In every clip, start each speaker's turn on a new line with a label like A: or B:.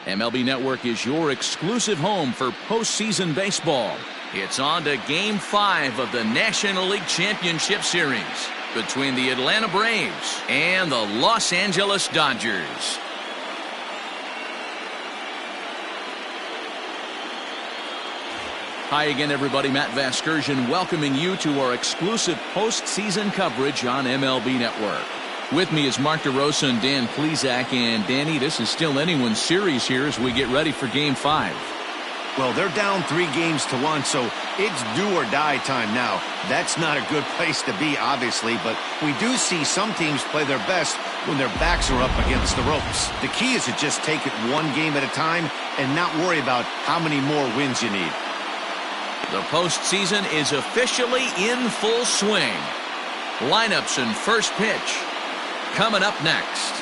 A: MLB Network is your exclusive home for postseason baseball. It's on to Game 5 of the National League Championship Series between the Atlanta Braves and the Los Angeles Dodgers. Hi again, everybody. Matt Vasgersian welcoming you to our exclusive postseason coverage on MLB Network. With me is Mark DeRosa and Dan Plesac. And Danny, this is still anyone's series here as we get ready for Game 5.
B: Well, they're down 3-1, so it's do or die time now. That's not a good place to be, obviously, but we do see some teams play their best when their backs are up against the ropes. The key is to just take it one game at a time and not worry about how many more wins you need.
A: The postseason is officially in full swing. Lineups and first pitch coming up next.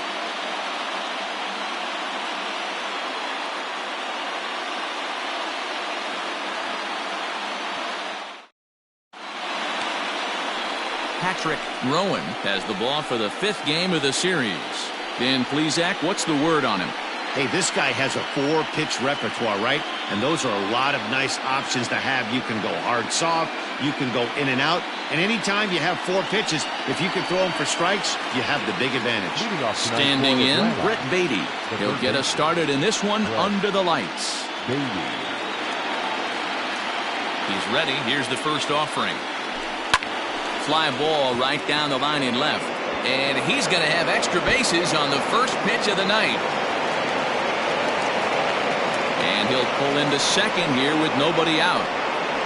A: Patrick Rowan has the ball for the 5th game of the series. Dan Plesac, what's the word on him?
B: Hey, this guy has a 4-pitch repertoire, right? And those are a lot of nice options to have. You can go hard, soft. You can go in and out. And anytime you have 4 pitches, if you can throw them for strikes, you have the big advantage.
A: Standing in, Brett Beatty. He'll get us started in this one under the lights. He's ready. Here's the first offering. Fly ball right down the line in left. And he's going to have extra bases on the first pitch of the night. And he'll pull into second here with nobody out.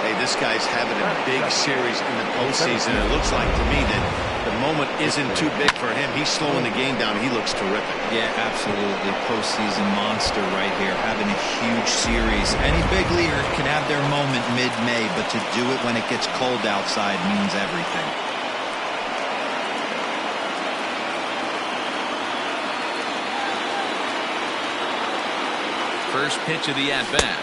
B: Hey, this guy's having a big series in the postseason. It looks like to me that the moment isn't too big for him. He's slowing the game down. He looks terrific.
C: Yeah, absolutely. Postseason monster right here. Having a huge series. Any big leaguer can have their moment mid-May, but to do it when it gets cold outside means everything.
A: First pitch of the at-bat.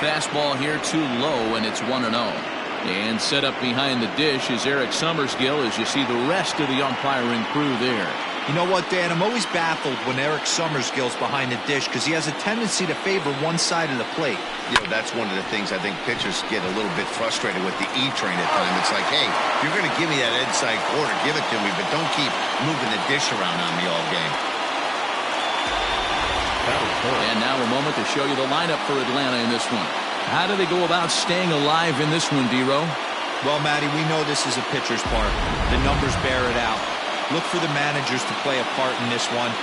A: Fastball here too low, and it's 1-0. And set up behind the dish is Eric Summersgill as you see the rest of the umpiring crew there.
C: You know what, Dan? I'm always baffled when Eric Summersgill's behind the dish because he has a tendency to favor one side of the plate.
B: You know, that's one of the things I think pitchers get a little bit frustrated with the E-train at times. It's like, hey, if you're going to give me that inside quarter, give it to me, but don't keep moving the dish around on me all game.
A: And now a moment to show you the lineup for Atlanta in this one. How do they go about staying alive in this one, D-Row?
C: Well, Matty, we know this is a pitcher's park. The numbers bear it out. Look for the managers to play a part in this one.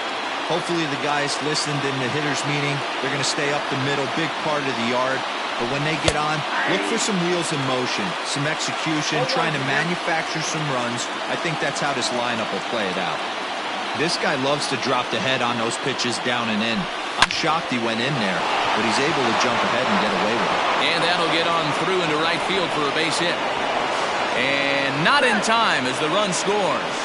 C: Hopefully the guys listened in the hitters meeting. They're going to stay up the middle, big part of the yard. But when they get on, look for some wheels in motion, some execution, trying to manufacture some runs. I think that's how this lineup will play it out. This guy loves to drop the head on those pitches down and in. I'm shocked he went in there, but he's able to jump ahead and get away with it.
A: And that'll get on through into right field for a base hit. And not in time as the run scores.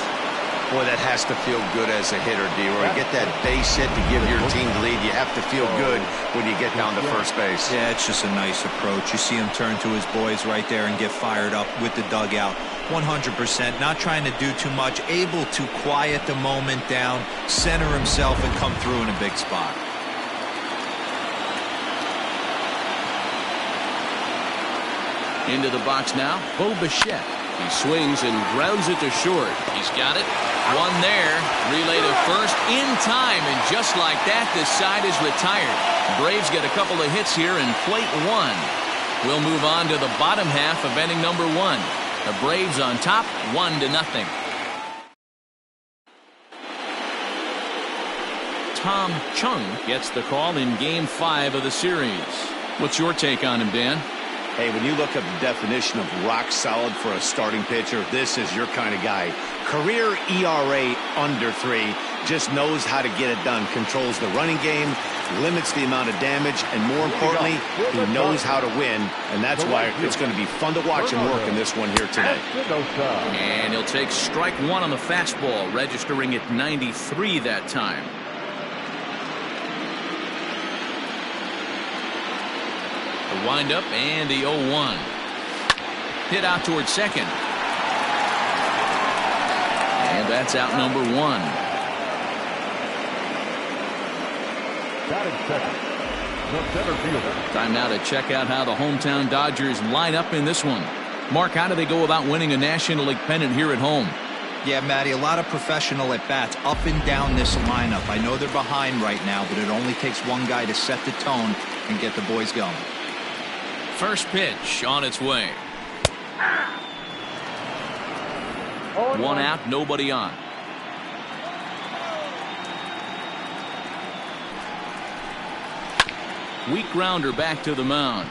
B: Boy, that has to feel good as a hitter, D-Roy. Get that base hit to give your team the lead. You have to feel good when you get down to first base.
C: Yeah, it's just a nice approach. You see him turn to his boys right there and get fired up with the dugout. 100%, not trying to do too much, able to quiet the moment down, center himself, and come through in a big spot.
A: Into the box now, Bo Bichette. He swings and grounds it to short. He's got it. One there. Relay to first in time, and just like that, this side is retired. Braves get a couple of hits here and plate 1. We'll move on to the bottom half of inning number 1. The Braves on top, 1-0. Tom Chung gets the call in Game 5 of the series. What's your take on him, Dan?
B: Hey, when you look up the definition of rock solid for a starting pitcher, this is your kind of guy. Career ERA under 3, just knows how to get it done. Controls the running game, limits the amount of damage, and more importantly, he knows how to win, and that's why it's going to be fun to watch him work in this one here today.
A: And he'll take strike 1 on the fastball, registering at 93 that time. The windup and the 0-1. Hit out towards second. And that's out number 1.
D: Batting second, the center fielder.
A: Time now to check out how the hometown Dodgers line up in this one. Mark, how do they go about winning a National League pennant here at home?
C: Yeah, Matty, a lot of professional at-bats up and down this lineup. I know they're behind right now, but it only takes one guy to set the tone and get the boys going.
A: First pitch on its way. One out, nobody on. Weak grounder back to the mound.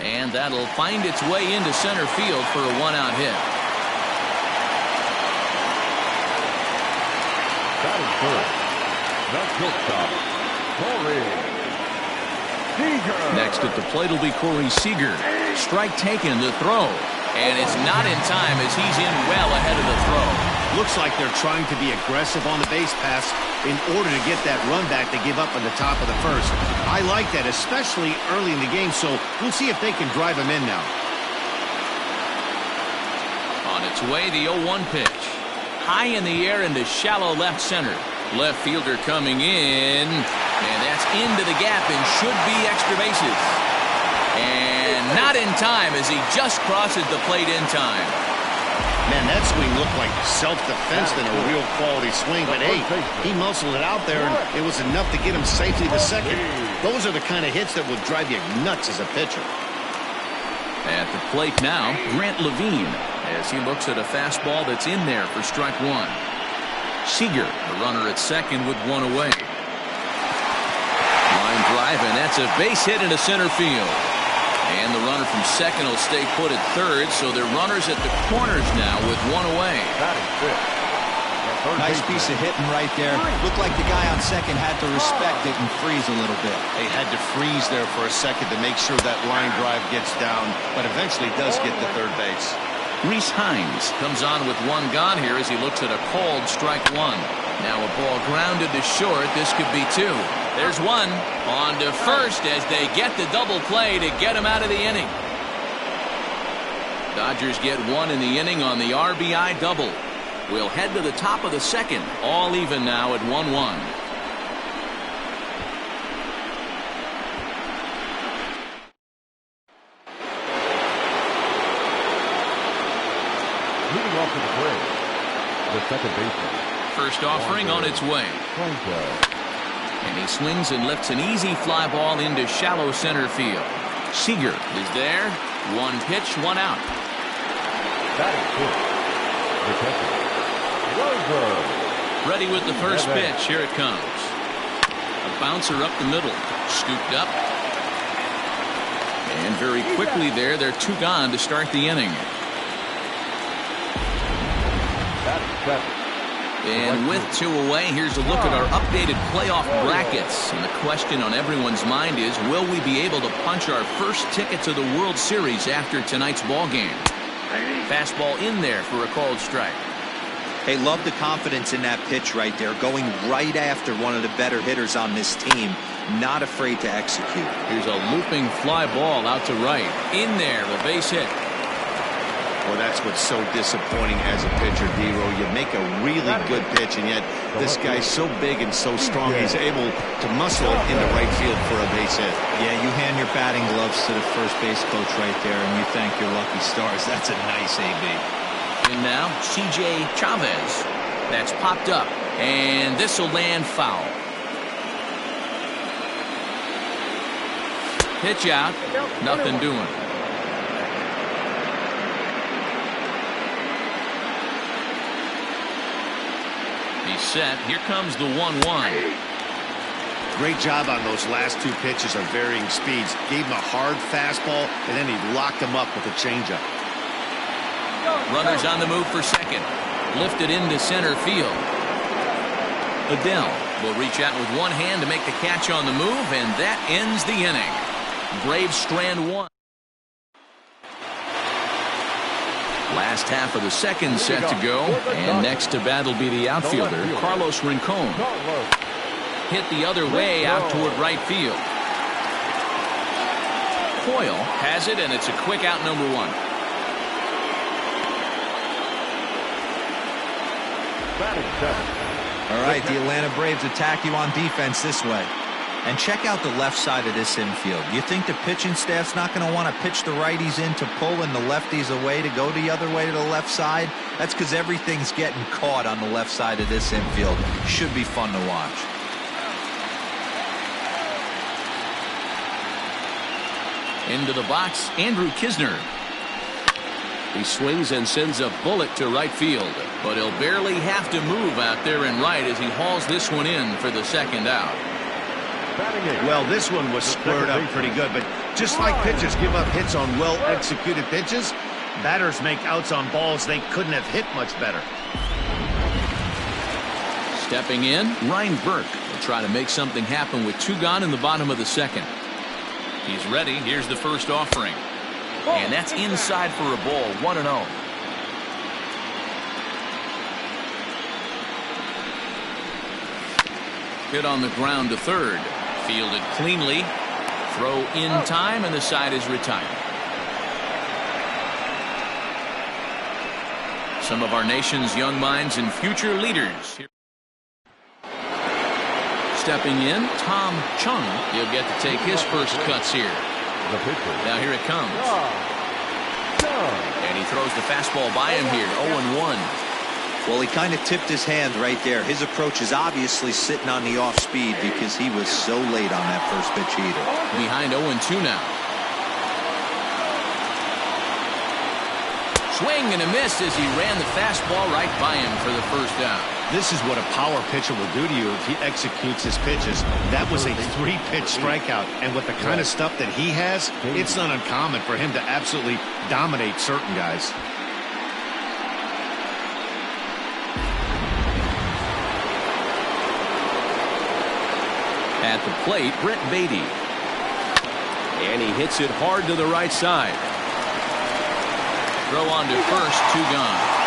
A: And that'll find its way into center field for a one-out hit.
D: Batting first, the shortstop, Corey Seager.
A: Next at the plate will be Corey Seager. Strike taken, the throw. And it's not in time as he's in well ahead of the throw.
B: Looks like they're trying to be aggressive on the base pass in order to get that run back they give up on the top of the first. I like that, especially early in the game, so we'll see if they can drive him in now.
A: On its way, the 0-1 pitch. High in the air into shallow left center. Left fielder coming in. And that's into the gap and should be extra bases. And not in time as he just crosses the plate in time.
B: Man, that swing looked like self-defense than a real quality swing. But, hey, he muscled it out there, and it was enough to get him safely to second. Those are the kind of hits that will drive you nuts as a pitcher.
A: At the plate now, Grant Levine, as he looks at a fastball that's in there for strike one. Seager, the runner at second with one away. Line drive, and that's a base hit into center field. And the runner from second will stay put at third, so they're runners at the corners now with one away.
C: Nice piece of hitting right there. Looked like the guy on second had to respect it and freeze a little bit.
B: They had to freeze there for a second to make sure that line drive gets down, but eventually does get to third base.
A: Rhys Hines comes on with one gone here as he looks at a called strike one. Now a ball grounded to short. This could be two. There's one. On to first as they get the double play to get him out of the inning. Dodgers get one in the inning on the RBI double. We'll head to the top of the second. All even now at 1-1.
D: Moving off to the plate, the second baseman.
A: First offering on its way. And he swings and lifts an easy fly ball into shallow center field. Seager is there. One pitch, one out.
D: Batting fifth, the catcher, Rowan.
A: Ready with the first pitch. Here it comes. A bouncer up the middle. Scooped up. And very quickly there, they're two gone to start the inning.
D: Batting seventh.
A: And with two away, here's a look at our updated playoff brackets. And the question on everyone's mind is, will we be able to punch our first ticket to the World Series after tonight's ball game? Fastball in there for a called strike.
C: Hey, love the confidence in that pitch right there. Going right after one of the better hitters on this team. Not afraid to execute.
A: Here's a looping fly ball out to right. In there, a base hit.
B: Well, that's what's so disappointing as a pitcher, D-Row. You make a really good pitch, and yet this guy's so big and so strong, he's able to muscle it into right field for a base hit.
C: Yeah, you hand your batting gloves to the first base coach right there, and you thank your lucky stars. That's a nice AB.
A: And now, C.J. Chavez. That's popped up, and this will land foul. Pitch out, nothing doing. He's set. Here comes the 1-1.
B: Great job on those last two pitches of varying speeds. Gave him a hard fastball, and then he locked him up with a changeup.
A: Runners on the move for second. Lifted into center field. Adele will reach out with one hand to make the catch on the move, and that ends the inning. Braves strand one. Last half of the second set to go, and next to bat will be the outfielder, Carlos Rincon. Hit the other way out toward right field. Coyle has it, and it's a quick out, number one.
D: Batting seventh,
C: All right, the Atlanta Braves attack you on defense this way. And check out the left side of this infield. You think the pitching staff's not going to want to pitch the righties in to pull and the lefties away to go the other way to the left side? That's because everything's getting caught on the left side of this infield. Should be fun to watch.
A: Into the box, Andrew Kisner. He swings and sends a bullet to right field, but he'll barely have to move out there in right as he hauls this one in for the second out.
B: Well, this one was squared up pretty good, but just like pitchers give up hits on well-executed pitches, batters make outs on balls they couldn't have hit much better.
A: Stepping in, Ryan Burke will try to make something happen with 2 gone in the bottom of the second. He's ready. Here's the first offering. And that's inside for a ball, 1-0. Hit on the ground to third. Fielded cleanly. Throw in time, and the side is retired. Some of our nation's young minds and future leaders. Stepping in, Tom Chung. He'll get to take his first cuts here. Now here it comes. And he throws the fastball by him here, 0-1.
C: Well, he kind of tipped his hand right there. His approach is obviously sitting on the off speed because he was so late on that first pitch either.
A: Behind 0-2 now. Swing and a miss as he ran the fastball right by him for the first out.
B: This is what a power pitcher will do to you if he executes his pitches. That was a 3-pitch strikeout, and with the kind of stuff that he has, it's not uncommon for him to absolutely dominate certain guys.
A: At the plate, Brett Beatty. And he hits it hard to the right side. Throw on to first, 2 gone.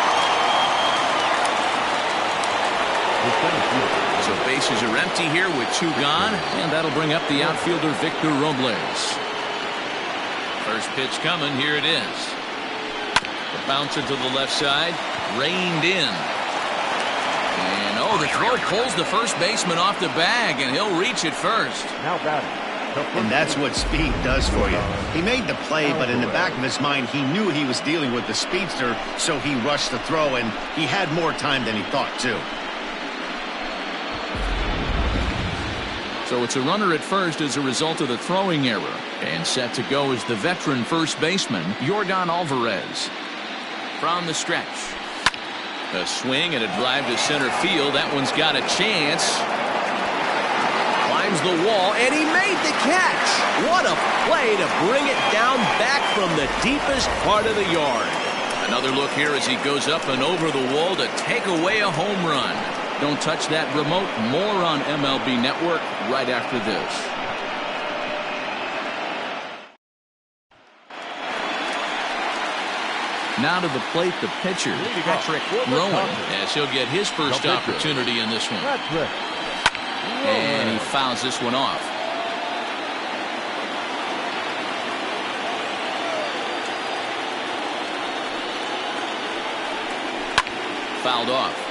A: So bases are empty here with 2 gone, and that'll bring up the outfielder Victor Robles. First pitch coming, here it is. The bouncer to the left side, reined in. And oh, the throw pulls the first baseman off the bag, and he'll reach it first.
D: Now batting.
B: And that's what speed does for you. He made the play, but in the back of his mind, he knew he was dealing with the speedster, so he rushed the throw, and he had more time than he thought, too.
A: So it's a runner at first as a result of the throwing error. And set to go is the veteran first baseman, Yordan Alvarez. From the stretch. A swing and a drive to center field. That one's got a chance. Climbs the wall, and he made the catch. What a play to bring it down back from the deepest part of the yard. Another look here as he goes up and over the wall to take away a home run. Don't touch that remote. More on MLB Network right after this. Now to the plate, the pitcher, Patrick Rowan, as he'll get his first opportunity in this one. And he fouls this one off. Fouled off.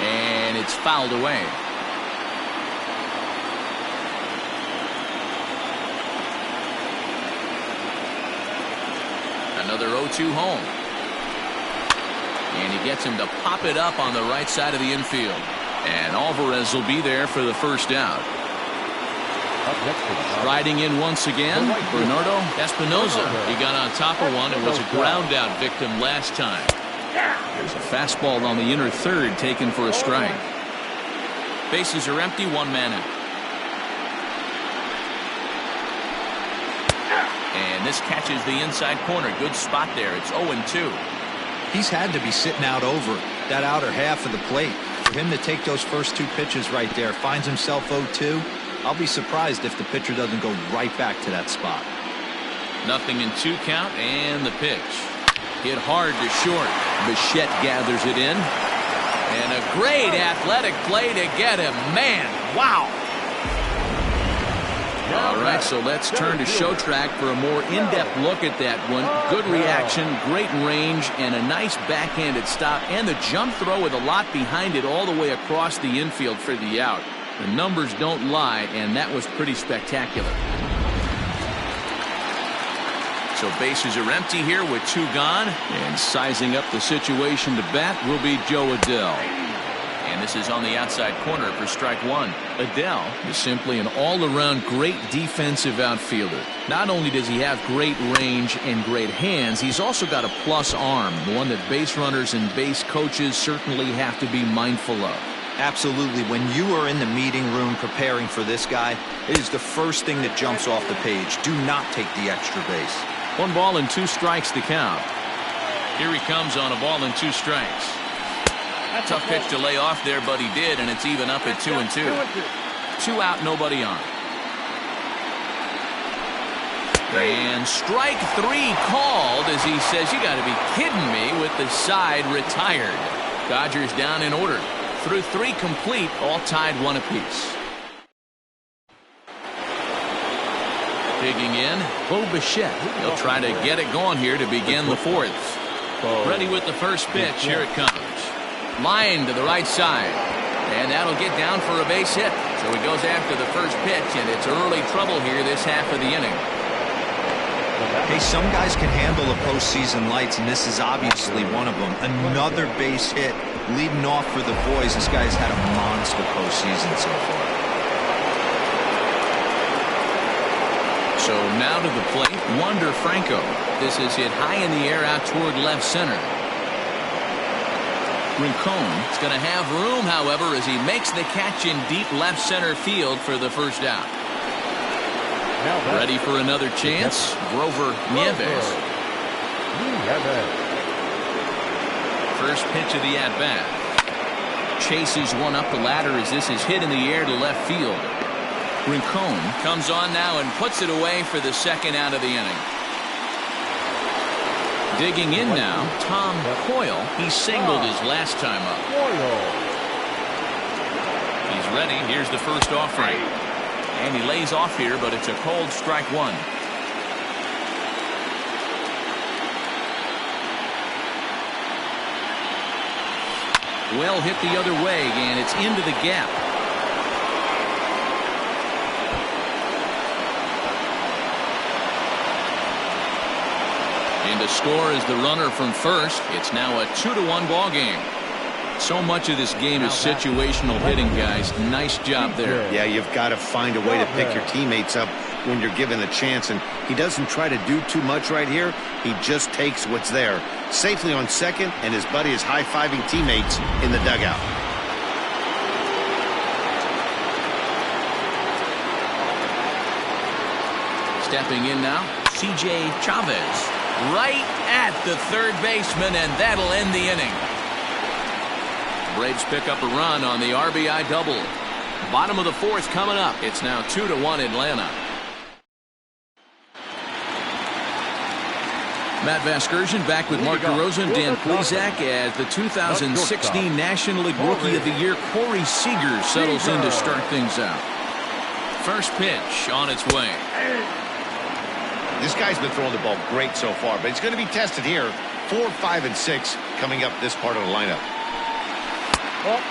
A: And it's fouled away. Another 0-2 home. And he gets him to pop it up on the right side of the infield. And Alvarez will be there for the first out. Riding in once again, Bernardo Espinoza. He got on top of one and was a ground out victim last time. There's a fastball on the inner third taken for a strike. Bases are empty, 1 man out. And this catches the inside corner. Good spot there. It's 0-2.
C: He's had to be sitting out over that outer half of the plate. For him to take those first 2 pitches right there, finds himself 0-2. I'll be surprised if the pitcher doesn't go right back to that spot.
A: 0-2 count, and the pitch. Hit hard to short. Bichette gathers it in. And a great athletic play to get him. Man, wow. All right, so let's turn to show track for a more in-depth look at that one. Good reaction, great range, and a nice backhanded stop. And the jump throw with a lot behind it all the way across the infield for the out. The numbers don't lie, and that was pretty spectacular. So bases are empty here with 2 gone. And sizing up the situation to bat will be Joe Adell. And this is on the outside corner for strike 1. Adell is simply an all-around great defensive outfielder. Not only does he have great range and great hands, he's also got a plus arm, one that base runners and base coaches certainly have to be mindful of.
C: Absolutely. When you are in the meeting room preparing for this guy, it is the first thing that jumps off the page. Do not take the extra base.
A: 1 ball and 2 strikes to count. Here he comes on a ball and 2 strikes. Tough pitch to lay off there, but he did, and it's even up at 2-2. 2 out, nobody on. And strike 3 called as he says, "You got to be kidding me," with the side retired. Dodgers down in order. Through 3 complete, all tied 1 apiece. Digging in, Bo Bichette. He'll try to get it going here to begin the 4th. Ready with the first pitch. Here it comes. Line to the right side. And that'll get down for a base hit. So he goes after the first pitch, and it's early trouble here this half of the inning.
C: Hey, some guys can handle the postseason lights, and this is obviously one of them. Another base hit leading off for the boys. This guy's had a monster postseason so far.
A: So now to the plate, Wander Franco. This is hit high in the air out toward left center. Rincon is going to have room, however, as he makes the catch in deep left center field for the first out. Ready for another chance, Grover Nieves. First pitch of the at-bat. Chases one up the ladder as this is hit in the air to left field. Rincon comes on now and puts it away for the second out of the inning. Digging in now, Tom Coyle. He singled his last time up. He's ready. Here's the first offering. And he lays off here, but it's a cold strike 1. Well hit the other way, and it's into the gap. And to score is the runner from first. It's now a 2-1 ball game. So much of this game is situational hitting, guys. Nice job there.
B: Yeah, you've got to find a way to pick your teammates up when you're given a chance, and he doesn't try to do too much right here. He just takes what's there. Safely on second, and his buddy is high-fiving teammates in the dugout.
A: Stepping in now, C.J. Chavez. Right at the third baseman, and that'll end the inning. Braves pick up a run on the RBI double. Bottom of the 4th coming up. It's now 2-1 Atlanta. Matt Vasgersian back with Mark DeRosa and Dan Plesac as the 2016 National League Rookie of the Year Corey Seager settles in to start things out. First pitch on its way.
B: This guy's been throwing the ball great so far, but he's going to be tested here. 4, 5, and 6 coming up this part of the lineup.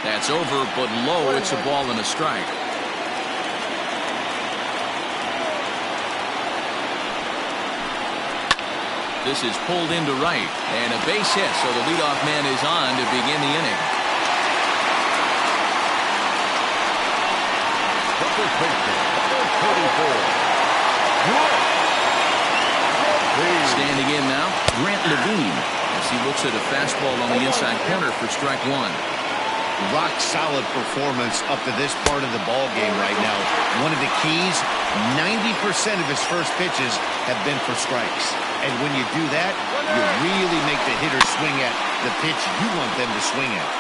A: That's over, but low. It's a ball and a strike. This is pulled into right, and a base hit, so the leadoff man is on to begin the inning. Standing in now, Grant Levine, as he looks at a fastball on the inside corner for strike 1.
B: Rock solid performance up to this part of the ball game right now. One of the keys, 90% of his first pitches have been for strikes. And when you do that, you really make the hitter swing at the pitch you want them to swing at.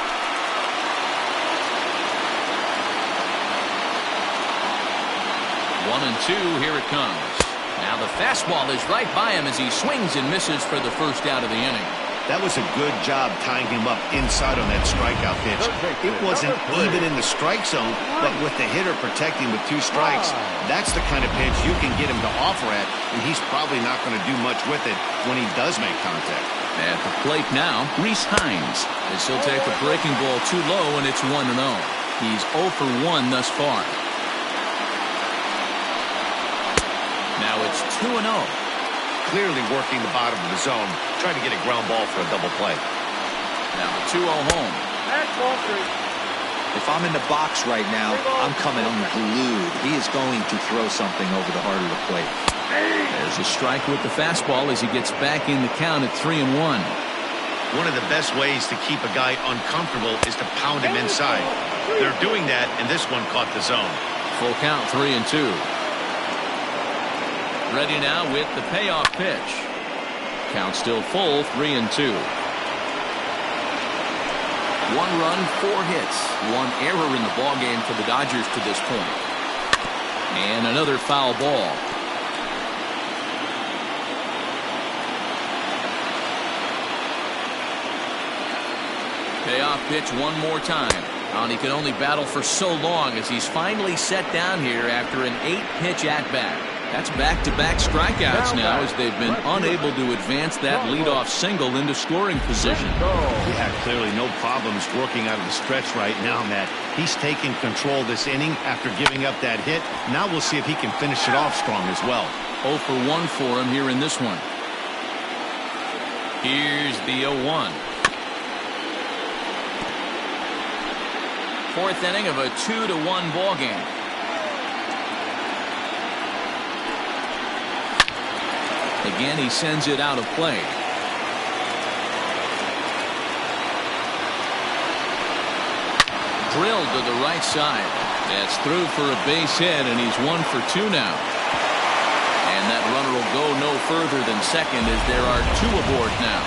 A: One and 2, here it comes. Now the fastball is right by him as he swings and misses for the first out of the inning.
B: That was a good job tying him up inside on that strikeout pitch. It wasn't even in the strike zone, but with the hitter protecting with 2 strikes, that's the kind of pitch you can get him to offer at, and he's probably not going to do much with it when he does make contact.
A: At the plate now, Reese Hines, as he'll take a breaking ball too low, and it's 1-0. He's 0 for 1 thus far. Now it's 2-0.
B: Clearly working the bottom of the zone, trying to get a ground ball for a double play.
A: Now the 2-0 home.
C: If I'm in the box right now, I'm coming unglued. He is going to throw something over the heart of the plate.
A: There's a strike with the fastball as he gets back in the count at 3-1.
B: One of the best ways to keep a guy uncomfortable is to pound him inside. They're doing that, and this one caught the zone.
A: Full count, 3-2. Ready now with the payoff pitch. Count still full, 3-2. 1 run, 4 hits. 1 error in the ballgame for the Dodgers to this point. And another foul ball. Payoff pitch one more time. And he can only battle for so long as he's finally set down here after an 8-pitch at-bat. That's back-to-back strikeouts now as they've been unable to advance that leadoff single into scoring position.
B: Yeah, clearly no problems working out of the stretch right now, Matt. He's taking control this inning after giving up that hit. Now we'll see if he can finish it off strong as well.
A: 0 for 1 for him here in this one. Here's the 0-1. 4th inning of a 2-1 ball game. Again, he sends it out of play. Drilled to the right side. That's through for a base hit, and he's 1 for 2 now. And that runner will go no further than second as there are 2 aboard now.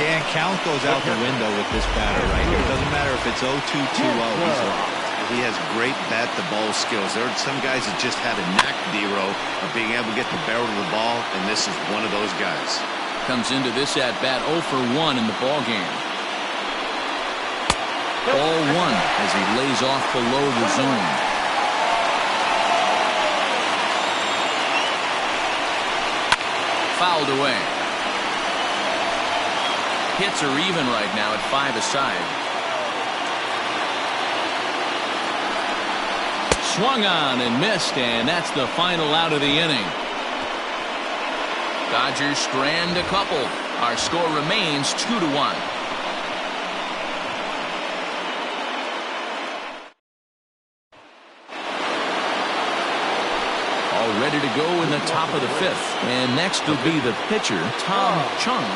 C: Dan, count goes out the window with this batter right here. It doesn't matter if it's 0-2, 2-0. He's locked.
B: He has great bat-to-ball skills. There are some guys that just have a knack, D-Row, of being able to get the barrel of the ball, and this is one of those guys.
A: Comes into this at-bat 0 for 1 in the ball game. Ball 1 as he lays off below the zone. Fouled away. Hits are even right now at 5 aside. Swung on and missed, and that's the final out of the inning. Dodgers strand a couple. Our score remains 2-1. All ready to go in the top of the 5th. And next will be the pitcher, Tom Chung.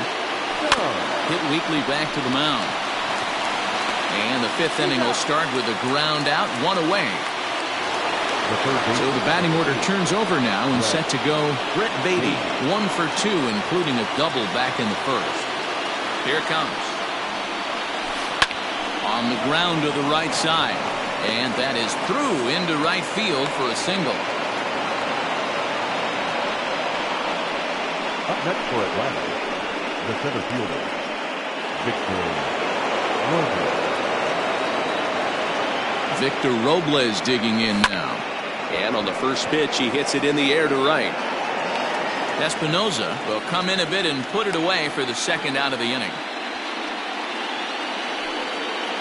A: Hit weakly back to the mound. And the 5th inning will start with a ground out, 1 away. So the batting order turns over now and set to go. Brett Beatty, 1 for 2, including a double back in the 1st. Here it comes. On the ground to the right side. And that is through into right field for a single.
D: Up next for Atlanta, the center fielder, Victor Robles.
A: Victor Robles digging in now. And on the first pitch, he hits it in the air to right. Espinoza will come in a bit and put it away for the 2nd out of the inning.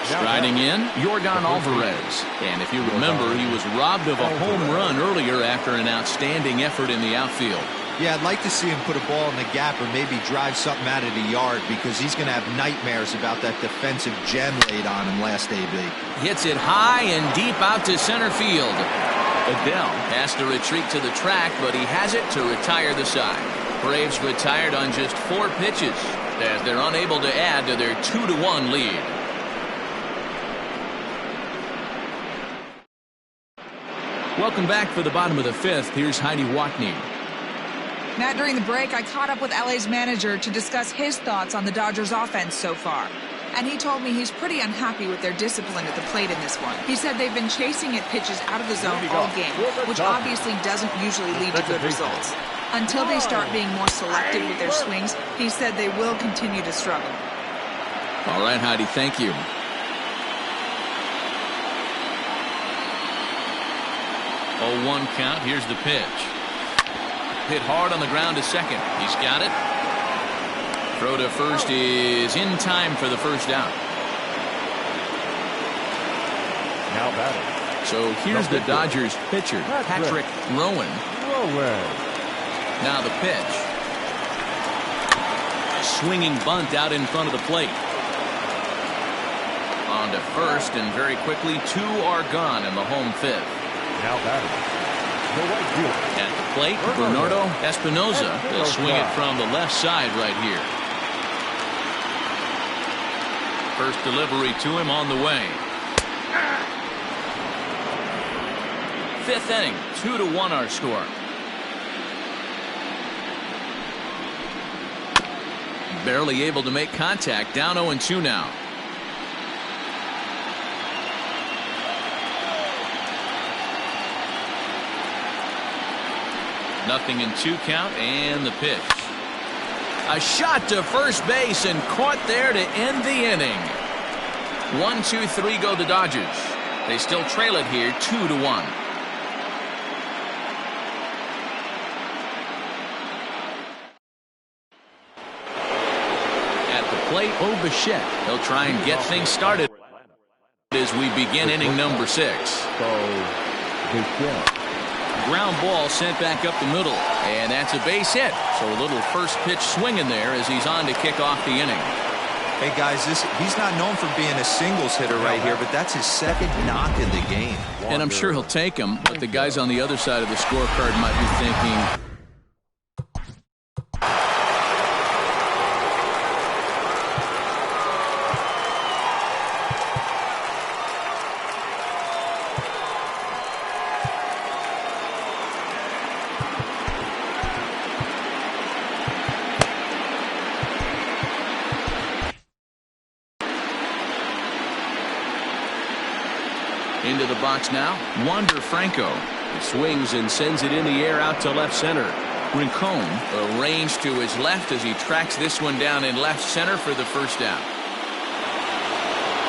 A: Striding in, Yordan Alvarez. And if you remember, he was robbed of a home run earlier after an outstanding effort in the outfield.
C: Yeah, I'd like to see him put a ball in the gap or maybe drive something out of the yard because he's going to have nightmares about that defensive gem laid on him last AB.
A: Hits it high and deep out to center field. Adele has to retreat to the track, but he has it to retire the side. Braves retired on just 4 pitches as they're unable to add to their 2-1 lead. Welcome back for the bottom of the 5th. Here's Heidi Watney.
E: Matt, during the break, I caught up with LA's manager to discuss his thoughts on the Dodgers' offense so far. And he told me he's pretty unhappy with their discipline at the plate in this one. He said they've been chasing at pitches out of the zone all game, which obviously doesn't usually lead to good results. Until they start being more selective with their swings, he said they will continue to struggle.
A: All right, Heidi, thank you. 0-1 count. Here's the pitch. Hit hard on the ground to second. He's got it. Throw to first is in time for the first out.
D: Now batting.
A: So here's the Dodgers pitcher, Patrick Rowan. Now the pitch. A swinging bunt out in front of the plate. On to first, and very quickly 2 are gone in the home fifth.
D: Now batting. The right fielder.
A: At the plate, Bernardo Espinosa. They'll swing it from the left side right here. First delivery to him on the way. Fifth inning, 2-1 our score. Barely able to make contact. Down 0-2 now. Nothing in 2 count, and the pitch. A shot to first base and caught there to end the inning. 1-2-3 go the Dodgers. They still trail it here 2-1. At the plate, Bichette. He'll try and get things started as we begin inning number 6. Ground ball sent back up the middle, and that's a base hit. So a little first pitch swing in there as he's on to kick off the inning.
C: Hey guys, he's not known for being a singles hitter right here, but that's his second knock in the game.
A: And I'm sure he'll take him, but the guys on the other side of the scorecard might be thinking, into the box now, Wander Franco. He swings and sends it in the air out to left center. Rincon arranged to his left as he tracks this one down in left center for the first out.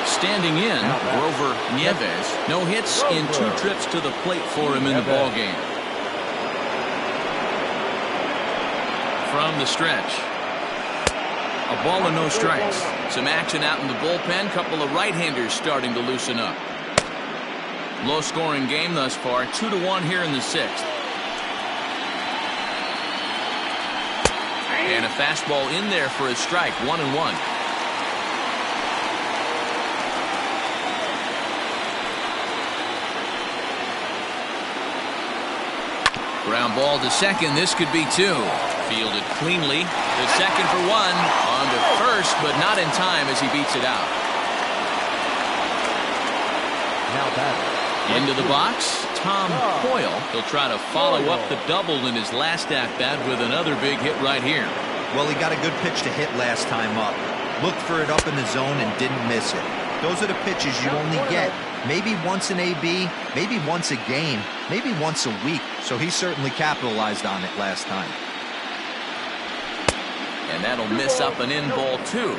A: Standing in, Grover Nieves. No hits in 2 trips to the plate for him in the ballgame. From the stretch. A ball and no strikes. Some action out in the bullpen. Couple of right-handers starting to loosen up. Low-scoring game thus far. 2-1 here in the 6th. And a fastball in there for a strike. 1-1. Ground ball to second. This could be 2. Fielded cleanly. The second for 1. On to first, but not in time as he beats it out.
D: Now batting.
A: Into the box, Tom Hoyle. He'll try to follow up the double in his last at-bat with another big hit right here.
C: Well, he got a good pitch to hit last time up. Looked for it up in the zone and didn't miss it. Those are the pitches you only get maybe once in AB, maybe once a game, maybe once a week. So he certainly capitalized on it last time.
A: And that'll miss up an in ball 2.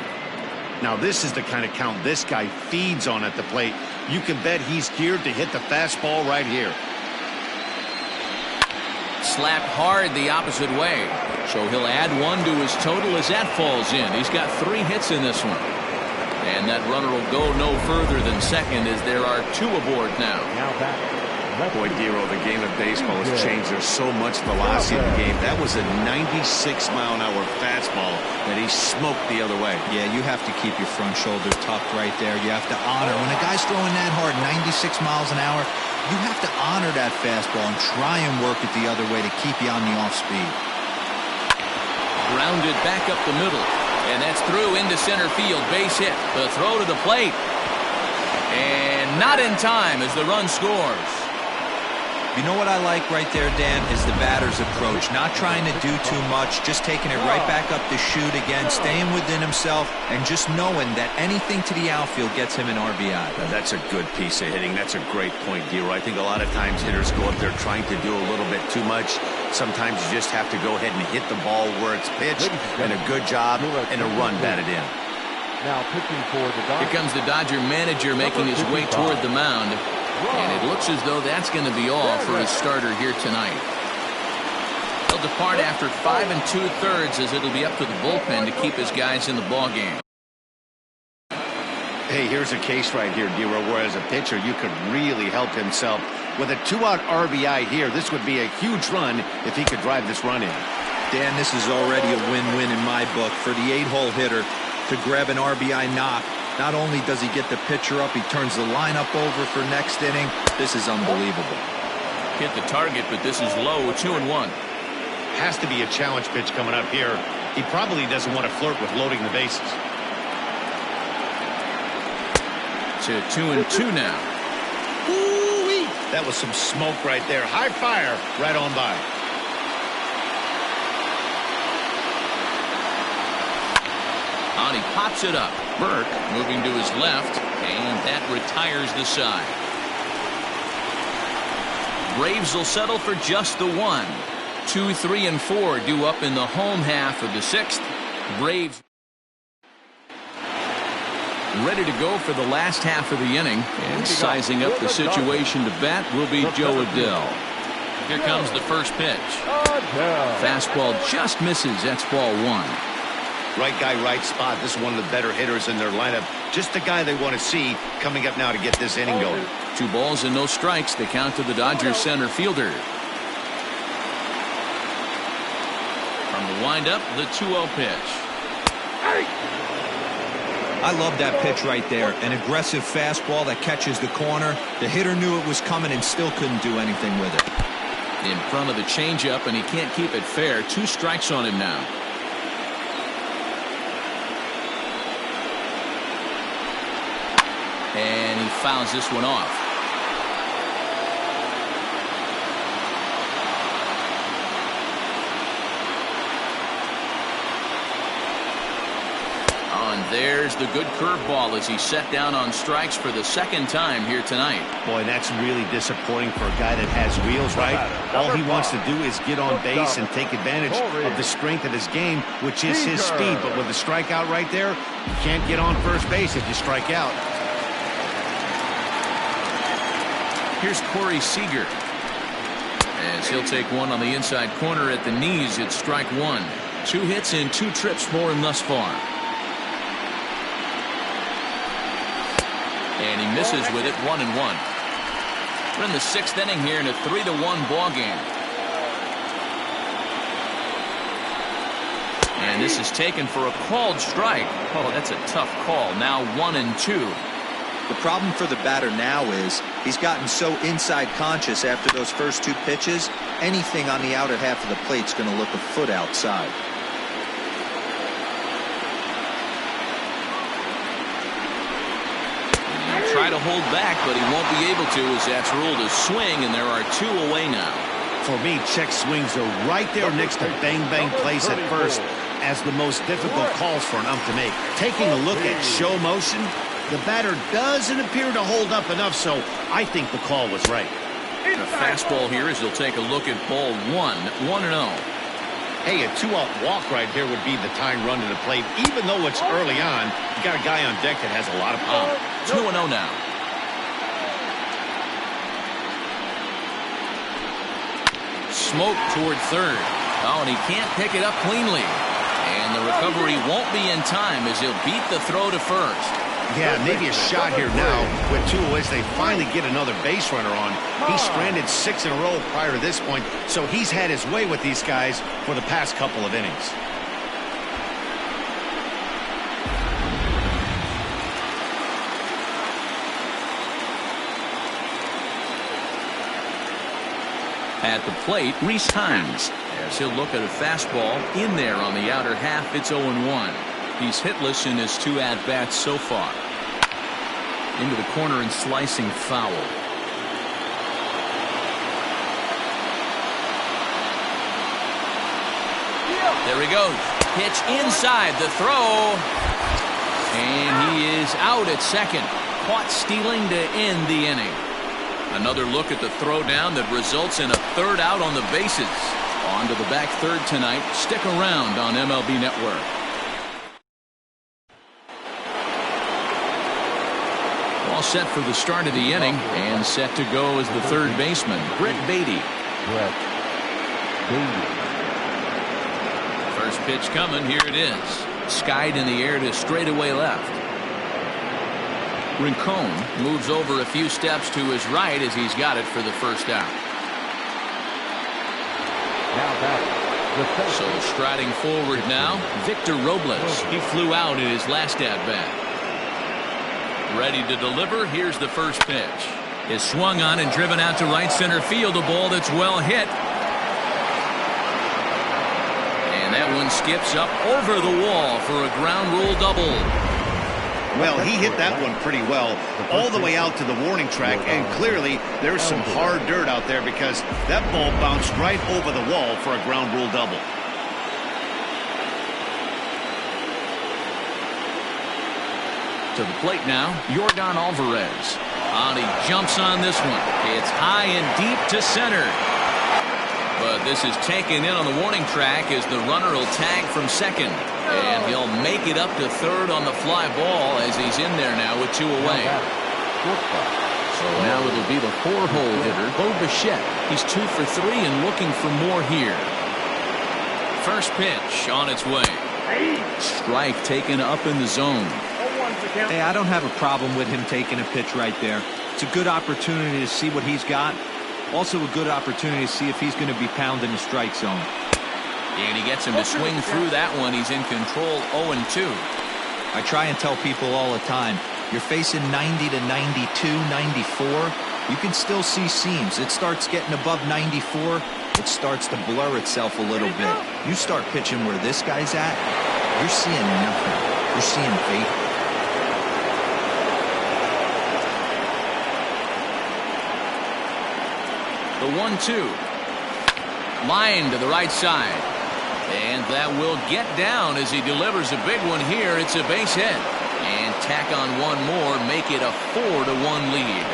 B: Now this is the kind of count this guy feeds on at the plate. You can bet he's geared to hit the fastball right here.
A: Slapped hard the opposite way. So he'll add 1 to his total as that falls in. He's got 3 hits in this one. And that runner will go no further than second as there are 2 aboard now.
D: Now batting.
B: Boy, Dero, the game of baseball has changed. There's so much velocity in the game. That was a 96-mile-an-hour fastball that he smoked the other way.
C: Yeah, you have to keep your front shoulder tucked right there. You have to honor. When a guy's throwing that hard, 96 miles an hour, you have to honor that fastball and try and work it the other way to keep you on the off speed.
A: Grounded back up the middle. And that's through into center field. Base hit. The throw to the plate. And not in time as the run scores.
C: You know what I like right there, Dan, is the batter's approach. Not trying to do too much, just taking it right back up the chute again, staying within himself, and just knowing that anything to the outfield gets him an RBI.
B: Now, that's a good piece of hitting. That's a great point, Dero. I think a lot of times hitters go up there trying to do a little bit too much. Sometimes you just have to go ahead and hit the ball where it's pitched, and a good job and a run batted in.
D: Now pitching for the Dodgers.
A: Here comes the Dodger manager making his way toward the mound. And it looks as though that's going to be all for his starter here tonight. He'll depart after 5 2/3 as it'll be up to the bullpen to keep his guys in the ballgame.
B: Hey, here's a case right here, D-Row, where as a pitcher you could really help himself. With a 2-out RBI here, this would be a huge run if he could drive this run in.
C: Dan, this is already a win-win in my book for the 8-hole hitter to grab an RBI knock. Not only does he get the pitcher up, he turns the lineup over for next inning. This is unbelievable.
A: Hit the target, but this is low, 2-1.
B: Has to be a challenge pitch coming up here. He probably doesn't want to flirt with loading the bases.
A: To 2-2 now.
B: Ooh-wee. That was some smoke right there. High fire right on by.
A: And he pops it up. Burke moving to his left, and that retires the side. Braves will settle for just the one. 2, 3, and 4 due up in the home half of the 6th. Braves ready to go for the last half of the inning, and sizing up the situation to bat will be Joe Adell. Here comes the first pitch. Fastball just misses. That's ball 1.
B: Right guy, right spot. This is one of the better hitters in their lineup. Just the guy they want to see coming up now to get this inning going.
A: 2 balls and no strikes. The count to the Dodgers center fielder. From the windup, the 2-0 pitch.
C: I love that pitch right there. An aggressive fastball that catches the corner. The hitter knew it was coming and still couldn't do anything with it.
A: In front of the changeup, and he can't keep it fair. 2 strikes on him now. And he fouls this one off. And there's the good curveball as he set down on strikes for the 2nd time here tonight.
B: Boy, that's really disappointing for a guy that has wheels, right? All he wants to do is get on base and take advantage of the strength of his game, which is his speed. But with a strikeout right there, you can't get on first base if you strike out.
A: Here's Corey Seager. As he'll take one on the inside corner at the knees, it's strike 1. 2 hits and 2 trips for him thus far. And he misses with it, 1-1. We're in the 6th inning here in a 3-1 ball game. And this is taken for a called strike. Oh, that's a tough call. Now 1-2.
C: The problem for the batter now is he's gotten so inside conscious after those first 2 pitches. Anything on the outer half of the plate's going to look a foot outside.
A: Try to hold back, but he won't be able to as that's ruled a swing, and there are 2 away now.
B: For me, check swings are right there next to bang-bang plays at first as the most difficult calls for an ump to make. Taking a look at show motion, the batter doesn't appear to hold up enough, so I think the call was right.
A: The fastball here as he'll take a look at ball 1, 1-0.
B: Hey, a 2-out walk right here would be the tying run to the plate. Even though it's early on, you got a guy on deck that has a lot of power.
A: 2-0 now. Smoke toward third. Oh, and he can't pick it up cleanly. And the recovery won't be in time as he'll beat the throw to first.
B: Yeah, maybe a shot here now with 2 as they finally get another base runner on. He's stranded 6 in a row prior to this point, so he's had his way with these guys for the past couple of innings.
A: At the plate, Rhys Hines, as he'll look at a fastball in there on the outer half. It's 0-1. He's hitless in his 2 at-bats so far. Into the corner and slicing foul. There he goes. Pitch inside the throw. And he is out at second. Caught stealing to end the inning. Another look at the throw down that results in a 3rd out on the bases. On to the back third tonight. Stick around on MLB Network. All set for the start of the inning, and set to go is the third baseman, Brett Beatty. First pitch coming. Here it is. Skied in the air to straightaway left. Rincon moves over a few steps to his right as he's got it for the first out. So striding forward now, Victor Robles. He flew out in his last at-bat. Ready to deliver. Here's the first pitch. Is swung on and driven out to right center field. A ball that's well hit. And that one skips up over the wall for a ground rule double.
B: Well, he hit that one pretty well all the way out to the warning track, and clearly there's some hard dirt out there because that ball bounced right over the wall for a ground rule double.
A: To the plate now, Yordan Alvarez. He jumps on this one. It's high and deep to center. But this is taken in on the warning track as the runner will tag from second. And he'll make it up to third on the fly ball as he's in there now with 2 away. So now it'll be the 4-hole hitter, Bo Bichette. He's 2 for 3 and looking for more here. First pitch on its way. Strike taken up in the zone.
C: Hey, I don't have a problem with him taking a pitch right there. It's a good opportunity to see what he's got. Also a good opportunity to see if he's going to be pounding the strike zone.
A: And he gets him to swing through that one. He's in control 0-2.
C: I try and tell people all the time, you're facing 90 to 92, 94. You can still see seams. It starts getting above 94. It starts to blur itself a little bit. You start pitching where this guy's at, you're seeing nothing. You're seeing vapor.
A: The 1-2. Line to the right side. And that will get down as he delivers a big one here. It's a base hit. And tack on one more, make it a 4-1 lead.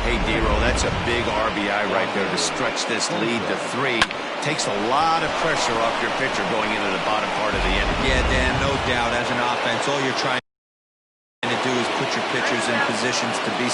B: Hey, D-Row, that's a big RBI right there to stretch this lead to 3. Takes a lot of pressure off your pitcher going into the bottom part of the inning.
C: Yeah, Dan, no doubt. As an offense, all you're trying to do is put your pitchers in positions to be.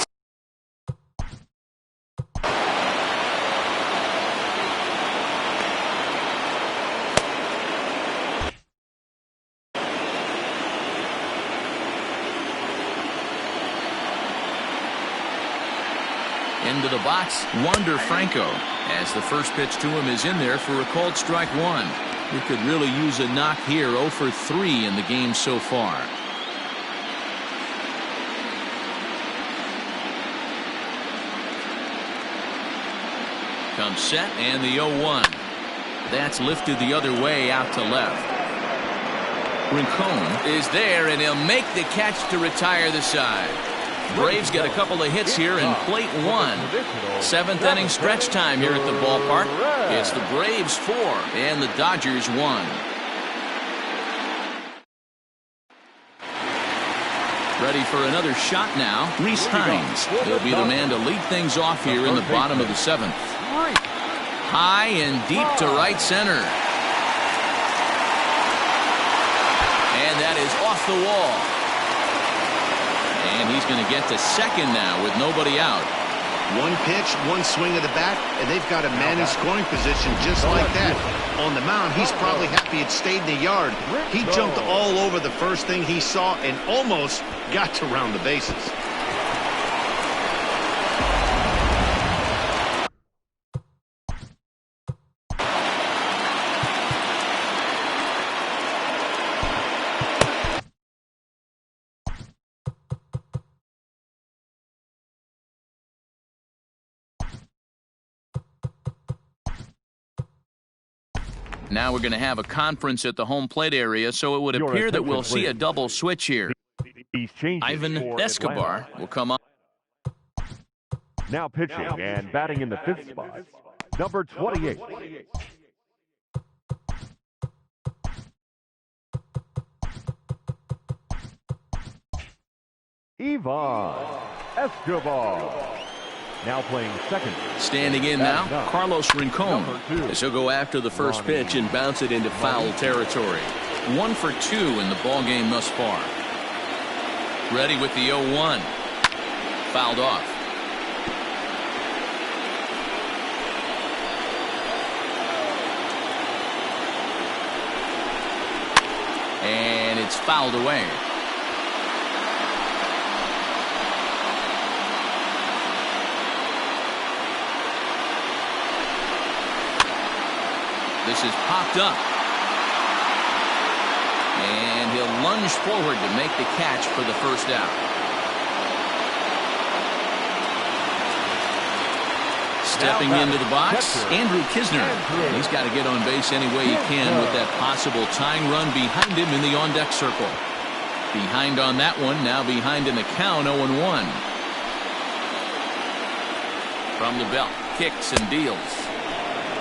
A: Into the box, Wander Franco, as the first pitch to him is in there for a called strike 1. We could really use a knock here. 0 for 3 in the game so far. Comes set and the 0-1. That's lifted the other way out to left. Rincon is there and he'll make the catch to retire the side. Braves get a couple of hits here in plate 1. 7th inning stretch time here at the ballpark. It's the Braves 4 and the Dodgers 1. Ready for another shot now. Rhys Hines. He'll be the man to lead things off here in the bottom of the 7th. High and deep to right center. And that is off the wall. And he's going to get to second now with nobody out.
B: One pitch, one swing of the bat, and they've got a man in scoring position just like that. On the mound, he's probably happy it stayed in the yard. He jumped all over the first thing he saw and almost got to round the bases.
A: Now we're going to have a conference at the home plate area, so it would appear that we'll see a double switch here. Ivan Escobar will come up.
D: Now pitching and batting in the 5th spot, number 28. Ivan Escobar. Now playing second.
A: Standing in now, Carlos Rincon, as he'll go after the first pitch and bounce it into foul territory. 1 for 2 in the ballgame thus far. Ready with the 0-1. Fouled off. And it's fouled away. This is popped up. And he'll lunge forward to make the catch for the first out. Stepping into the box, Andrew Kisner. He's got to get on base any way he can with that possible tying run behind him in the on-deck circle. Behind on that one, now behind in the count, 0-1. From the belt, kicks and deals.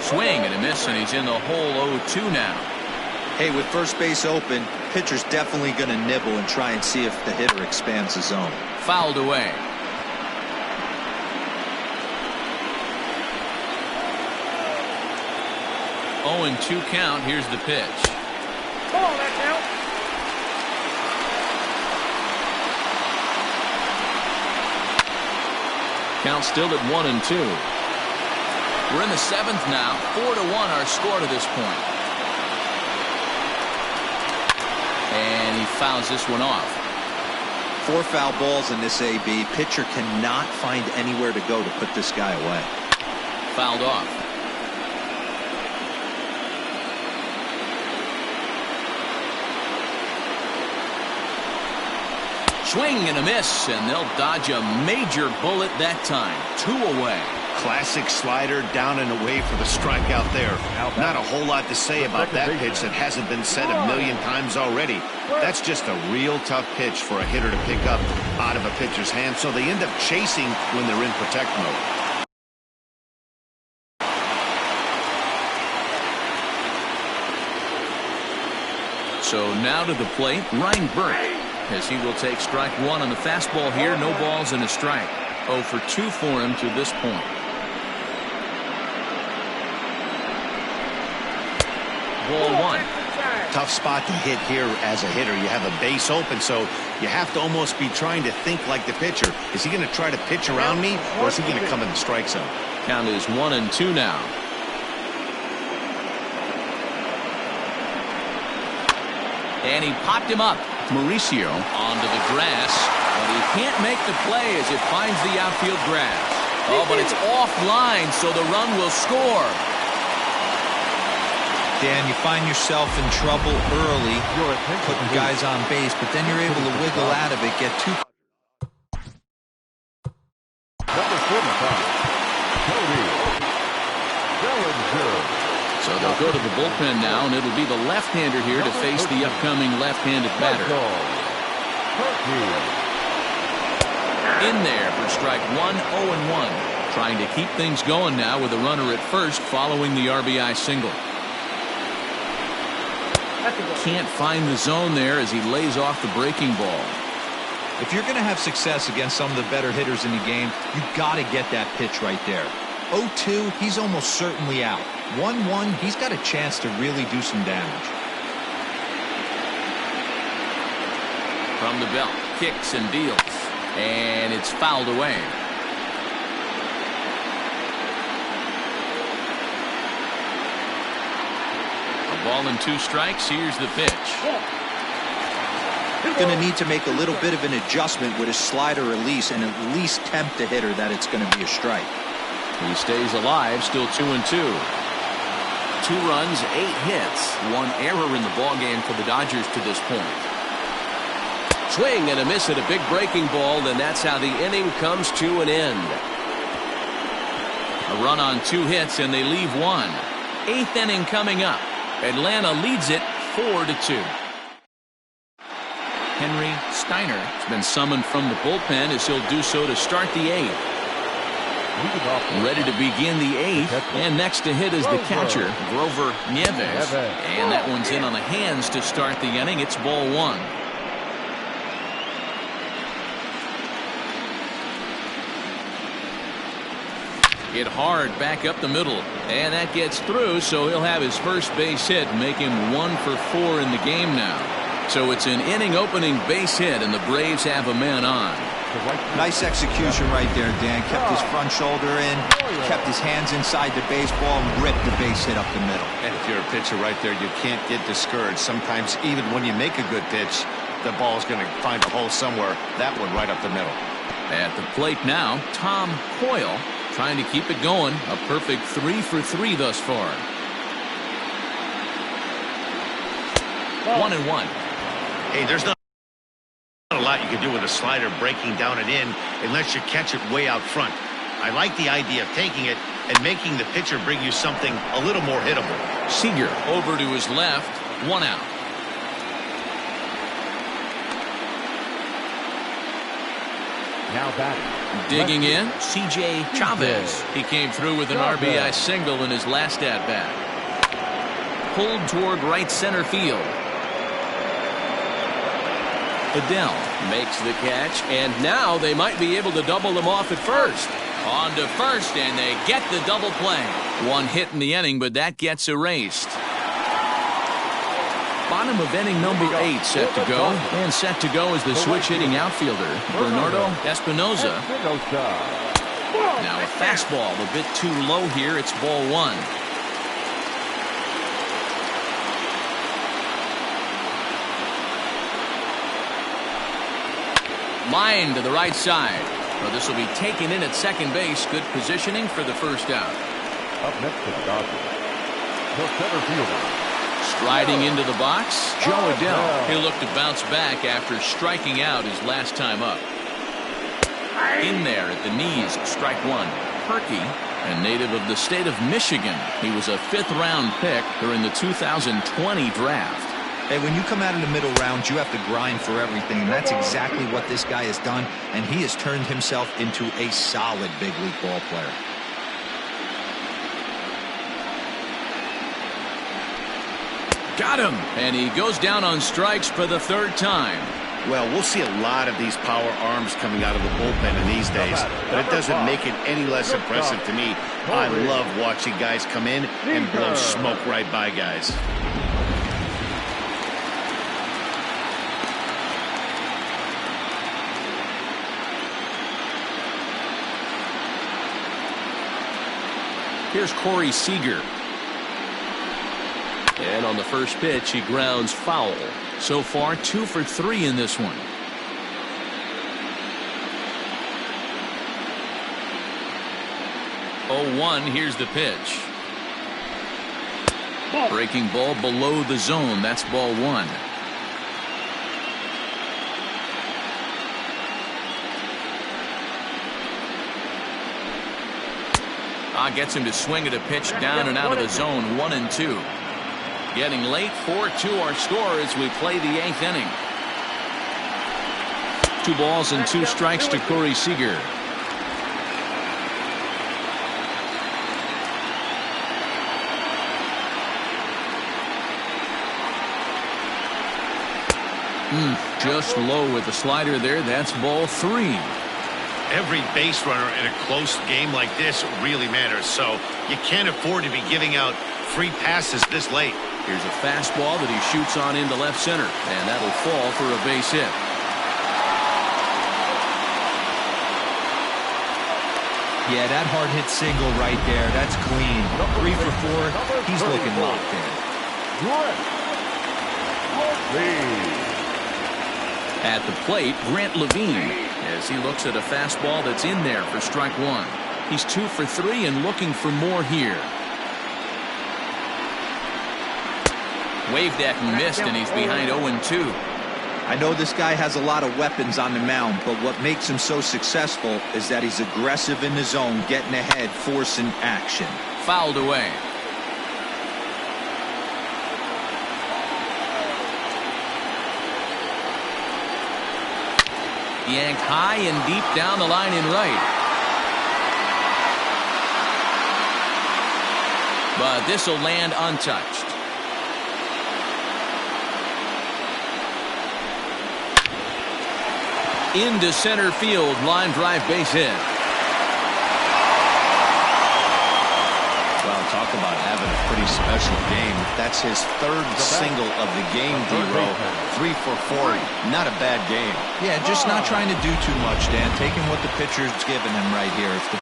A: Swing and a miss, and he's in the hole 0-2 now.
C: Hey, with first base open, pitcher's definitely going to nibble and try and see if the hitter expands the zone.
A: Fouled away. Oh, and 2 count. Here's the pitch.
F: Come on, that's out.
A: Count still at 1-2. We're in the 7th now. 4-1 our score to this point. And he fouls this one off.
C: 4 foul balls in this AB. Pitcher cannot find anywhere to go to put this guy away.
A: Fouled off. Swing and a miss, and they'll dodge a major bullet that time. 2 away.
B: Classic slider down and away for the strikeout there. Not a whole lot to say about that pitch that hasn't been said a million times already. That's just a real tough pitch for a hitter to pick up out of a pitcher's hand, so they end up chasing when they're in protect mode.
A: So now to the plate, Ryan Burke, as he will take strike 1 on the fastball here. No balls and a strike. 0 for 2 for him to this point. Ball 1.
B: Tough spot to hit here as a hitter. You have a base open, so you have to almost be trying to think like the pitcher. Is he going to try to pitch around me, or is he going to come in the strike zone?
A: Count is 1-2 now. And he popped him up. Mauricio onto the grass, but he can't make the play as it finds the outfield grass. Oh, but it's offline, so the run will score.
C: Dan, you find yourself in trouble early, putting guys on base, but then you're able to wiggle out of it, get 2.
D: Number 45, Cody Bellinger.
A: So they'll go to the bullpen now, and it'll be the left-hander here to face the upcoming left-handed batter. In there for strike 1, 0-1. Trying to keep things going now with a runner at first following the RBI single. Can't find the zone there as he lays off the breaking ball.
C: If you're going to have success against some of the better hitters in the game, you've got to get that pitch right there. 0-2, he's almost certainly out. 1-1, he's got a chance to really do some damage.
A: From the belt, kicks and deals, and it's fouled away. A ball and 2 strikes. Here's the pitch.
C: Going to need to make a little bit of an adjustment with his slider release and at least tempt the hitter that it's going to be a strike.
A: He stays alive, still 2-2. 2 runs, 8 hits, 1 error in the ballgame for the Dodgers to this point. Swing and a miss at a big breaking ball, and that's how the inning comes to an end. A run on 2 hits, and they leave 1. 8th inning coming up. Atlanta leads it 4-2. Henry Steiner has been summoned from the bullpen as he'll do so to start the 8th. Ready to begin the 8th, and next to hit is the catcher, Grover Nieves. And that one's in on the hands to start the inning. It's ball 1. Hit hard back up the middle. And that gets through, so he'll have his first base hit, make him 1 for 4 in the game now. So it's an inning-opening base hit, and the Braves have a man on.
C: Nice execution right there, Dan. Kept his front shoulder in, kept his hands inside the baseball, and ripped the base hit up the middle.
B: And if you're a pitcher right there, you can't get discouraged. Sometimes even when you make a good pitch, the ball's going to find a hole somewhere. That one right up the middle.
A: At the plate now, Tom Coyle trying to keep it going. A perfect 3 for 3 thus far. 1-1.
B: Hey, there's not a lot you can do with a slider breaking down and in unless you catch it way out front. I like the idea of taking it and making the pitcher bring you something a little more hittable.
A: Seager over to his left. 1 out.
D: Now batting.
A: Digging in, C.J. Chavez. He came through with an RBI single in his last at-bat. Pulled toward right center field. Adele makes the catch, and now they might be able to double them off at first. On to first, and they get the double play. 1 hit in the inning, but that gets erased. Bottom of inning number 8 set to go. And set to go is the switch-hitting outfielder, Bernardo Espinoza. Now a fastball a bit too low here. It's ball 1. Line to the right side. Well, this will be taken in at second base. Good positioning for the first out.
D: Up next to the Dodgers, the center fielder.
A: Striding into the box, Joe Adele. He'll look to bounce back after striking out his last time up. In there at the knees, strike 1. Perky, a native of the state of Michigan. He was a 5th-round pick during the 2020 draft.
C: Hey, when you come out of the middle rounds, you have to grind for everything, and that's exactly what this guy has done, and he has turned himself into a solid big league ball player.
A: Got him, and he goes down on strikes for the 3rd time.
B: Well, we'll see a lot of these power arms coming out of the bullpen in these days, but it doesn't make it any less impressive to me. I love watching guys come in and blow smoke right by guys.
A: Here's Corey Seager. And on the first pitch, he grounds foul. So far, 2 for 3 in this one. 0-1, here's the pitch. Breaking ball below the zone. That's ball 1. Gets him to swing at a pitch down and out of the zone. 1-2. Getting late. 4-2 our score as we play the 8th inning. 2 balls and 2 strikes to Corey Seager. Just low with the slider there. That's ball 3.
B: Every base runner in a close game like this really matters, so you can't afford to be giving out free passes this late.
A: Here's a fastball that he shoots on into left center, and that'll fall for a base hit.
C: Yeah, that hard hit single right there. That's clean. 3 for 4. He's looking locked in.
A: At the plate, Grant Levine, as he looks at a fastball that's in there for strike 1. He's 2 for 3 and looking for more here. Waved at and missed, and he's behind 0-2.
C: I know this guy has a lot of weapons on the mound, but what makes him so successful is that he's aggressive in the zone, getting ahead, forcing action.
A: Fouled away. Yanked high and deep down the line in right. But this will land untouched. Into center field, line drive base hit.
B: about having a pretty special game. That's his third single of the game, D-Row. 3 for 4. Not a bad game.
C: Yeah, just not trying to do too much, Dan. Taking what the pitcher's giving him right here. If the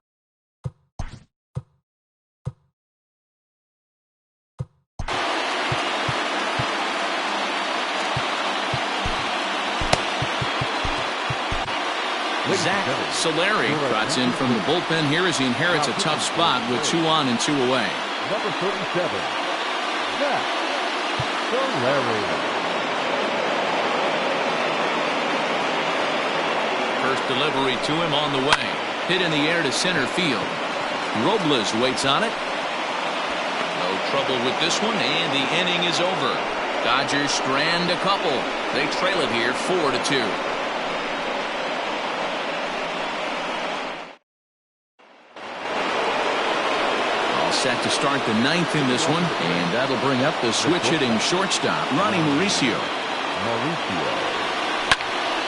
A: Zach Solari trots in from the bullpen here as he inherits a tough spot with 2 on and 2 away.
D: Number 37, Zach Solari.
A: First delivery to him on the way. Hit in the air to center field. Robles waits on it. No trouble with this one, and the inning is over. Dodgers strand a couple. They trail it here 4-2. Set to start the 9th in this one, and that'll bring up the switch-hitting shortstop, Ronnie Mauricio.